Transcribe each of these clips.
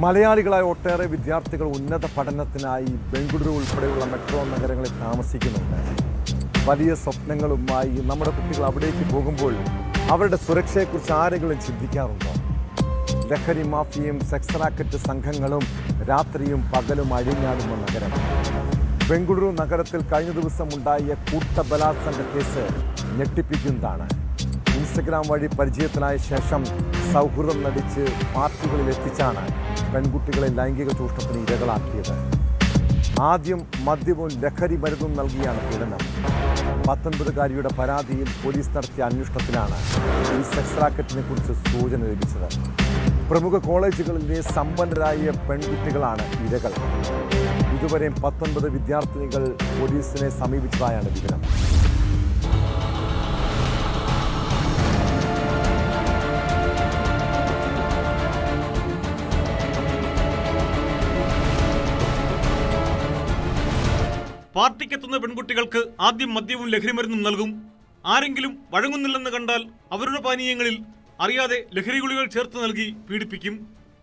മലയാളികളായ ഒട്ടേറെ വിദ്യാർത്ഥികൾ ഉന്നത പഠനത്തിനായി ബംഗളൂരു ഉൾപ്പെടെയുള്ള മെട്രോ നഗരങ്ങളിൽ താമസിക്കുന്നുണ്ട്. വലിയ സ്വപ്നങ്ങളുമായി നമ്മുടെ കുട്ടികൾ അവിടേക്ക് പോകുമ്പോൾ അവരുടെ സുരക്ഷയെക്കുറിച്ച് ആരെങ്കിലും ചിന്തിക്കാറുണ്ടോ? ലഹരി മാഫിയയും സെക്സ് റാക്കറ്റ് സംഘങ്ങളും രാത്രിയും പകലും അഴിഞ്ഞാടുന്ന നഗരം. ബംഗളൂരു നഗരത്തിൽ കഴിഞ്ഞ ദിവസം ഉണ്ടായ കൂട്ടബലാത്സംഗ കേസ് ഞെട്ടിപ്പിക്കുന്നതാണ്. ഇൻസ്റ്റഗ്രാം വഴി പരിചയത്തിലായ ശേഷം സൗഹൃദം നടിച്ച് പാർട്ടികളിൽ എത്തിച്ചാണ് പെൺകുട്ടികളെ ലൈംഗിക ചൂഷണത്തിന് ഇരകളാക്കിയത്. ആദ്യം മദ്യവും ലഹരി മരുന്നും നൽകിയാണ് പീഡനം. 19-കാരിയുടെ പരാതിയിൽ പോലീസ് നടത്തിയ അന്വേഷണത്തിലാണ് ഈ സെക്സ് റാക്കറ്റിനെ കുറിച്ച് സൂചന ലഭിച്ചത്. പ്രമുഖ കോളേജുകളിലെ സമ്പന്നരായ പെൺകുട്ടികളാണ് ഇരകൾ. ഇതുവരെ 19 വിദ്യാർത്ഥിനികൾ പോലീസിനെ സമീപിച്ചതായാണ് വിവരം. പാർട്ടിക്കെത്തുന്ന പെൺകുട്ടികൾക്ക് ആദ്യം മദ്യവും ലഹരിമരുന്നും നൽകും. ആരെങ്കിലും വഴങ്ങുന്നില്ലെന്ന് കണ്ടാൽ അവരുടെ പാനീയങ്ങളിൽ അറിയാതെ ലഹരി ഗുളികൾ ചേർത്ത് നൽകി പീഡിപ്പിക്കും.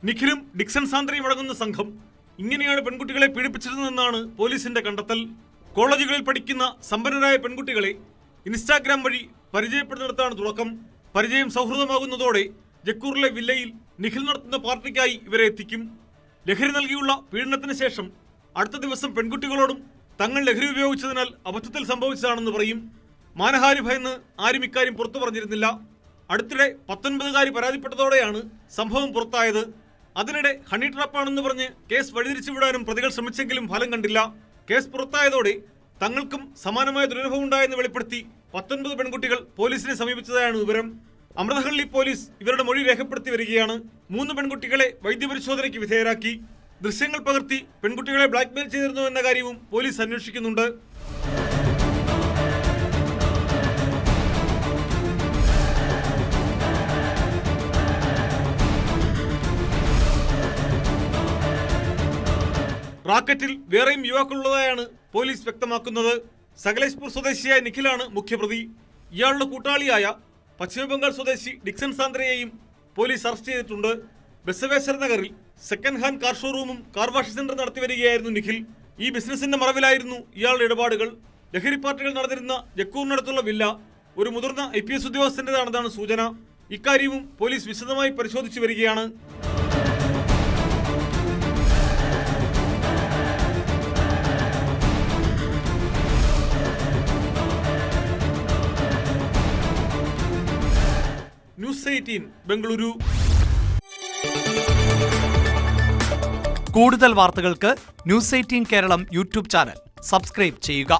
നിഖിലും ഡിക്സൺ സാന്ദ്രയും അടങ്ങുന്ന സംഘം ഇങ്ങനെയാണ് പെൺകുട്ടികളെ പീഡിപ്പിച്ചിരുന്നതെന്നാണ് പോലീസിന്റെ കണ്ടെത്തൽ. കോളേജുകളിൽ പഠിക്കുന്ന സമ്പന്നരായ പെൺകുട്ടികളെ ഇൻസ്റ്റാഗ്രാം വഴി പരിചയപ്പെടുന്നിടത്താണ് തുടക്കം. പരിചയം സൗഹൃദമാകുന്നതോടെ ജക്കൂറിലെ വില്ലയിൽ നിഖിൽ നടത്തുന്ന പാർട്ടിക്കായി ഇവരെ എത്തിക്കും. ലഹരി നൽകിയുള്ള പീഡനത്തിന് ശേഷം അടുത്ത ദിവസം പെൺകുട്ടികളോടും തങ്ങൾ ലഹരി ഉപയോഗിച്ചതിനാൽ അബദ്ധത്തിൽ സംഭവിച്ചതാണെന്ന് പറയും. മാനഹാനി ഭയന്ന് ആരും ഇക്കാര്യം പുറത്തു പറഞ്ഞിരുന്നില്ല. അടുത്തിടെ 19-കാരി പരാതിപ്പെട്ടതോടെയാണ് സംഭവം പുറത്തായത്. അതിനിടെ ഹണി ട്രാപ്പാണെന്ന് പറഞ്ഞ് കേസ് വഴിതിരിച്ചുവിടാനും പ്രതികൾ ശ്രമിച്ചെങ്കിലും ഫലം കണ്ടില്ല. കേസ് പുറത്തായതോടെ തങ്ങൾക്കും സമാനമായ ദുരനുഭവം ഉണ്ടായെന്ന് വെളിപ്പെടുത്തി 19 പെൺകുട്ടികൾ പോലീസിനെ സമീപിച്ചതായാണ് വിവരം. അമൃതഹള്ളി പോലീസ് ഇവരുടെ മൊഴി രേഖപ്പെടുത്തി വരികയാണ്. 3 പെൺകുട്ടികളെ വൈദ്യപരിശോധനയ്ക്ക് വിധേയരാക്കി. ദൃശ്യങ്ങൾ പകർത്തി പെൺകുട്ടികളെ ബ്ലാക്ക്മെയിൽ ചെയ്തിരുന്നു എന്ന കാര്യവും പോലീസ് അന്വേഷിക്കുന്നുണ്ട്. റാക്കറ്റിൽ വേറെയും യുവാക്കളുള്ളതായാണ് പോലീസ് വ്യക്തമാക്കുന്നത്. സകലേഷ്പൂർ സ്വദേശിയായ നിഖിലാണ് മുഖ്യപ്രതി. ഇയാളുടെ കൂട്ടാളിയായ പശ്ചിമബംഗാൾ സ്വദേശി ഡിക്സൺ സാന്ദ്രയെയും പോലീസ് അറസ്റ്റ് ചെയ്തിട്ടുണ്ട്. ബസവേശ്വർ നഗറിൽ സെക്കൻഡ് ഹാൻഡ് കാർ ഷോറൂമും കാർ വാഷ് സെന്റർ നടത്തി വരികയായിരുന്നു നിഖിൽ. ഈ ബിസിനസിന്റെ മറവിലായിരുന്നു ഇയാളുടെ ഇടപാടുകൾ. ലഹരി പാർട്ടികൾ നടന്നിരുന്ന ജക്കൂറിനടുത്തുള്ള വില്ല ഒരു മുതിർന്ന IPS ഉദ്യോഗസ്ഥന്റേതാണെന്നാണ് സൂചന. ഇക്കാര്യവും പോലീസ് വിശദമായി പരിശോധിച്ചു വരികയാണ്. ന്യൂസ് 18 ബംഗളൂരു. കൂടുതൽ വാർത്തകൾക്ക് news 18 Keralam YouTube channel subscribe ചെയ്യുക.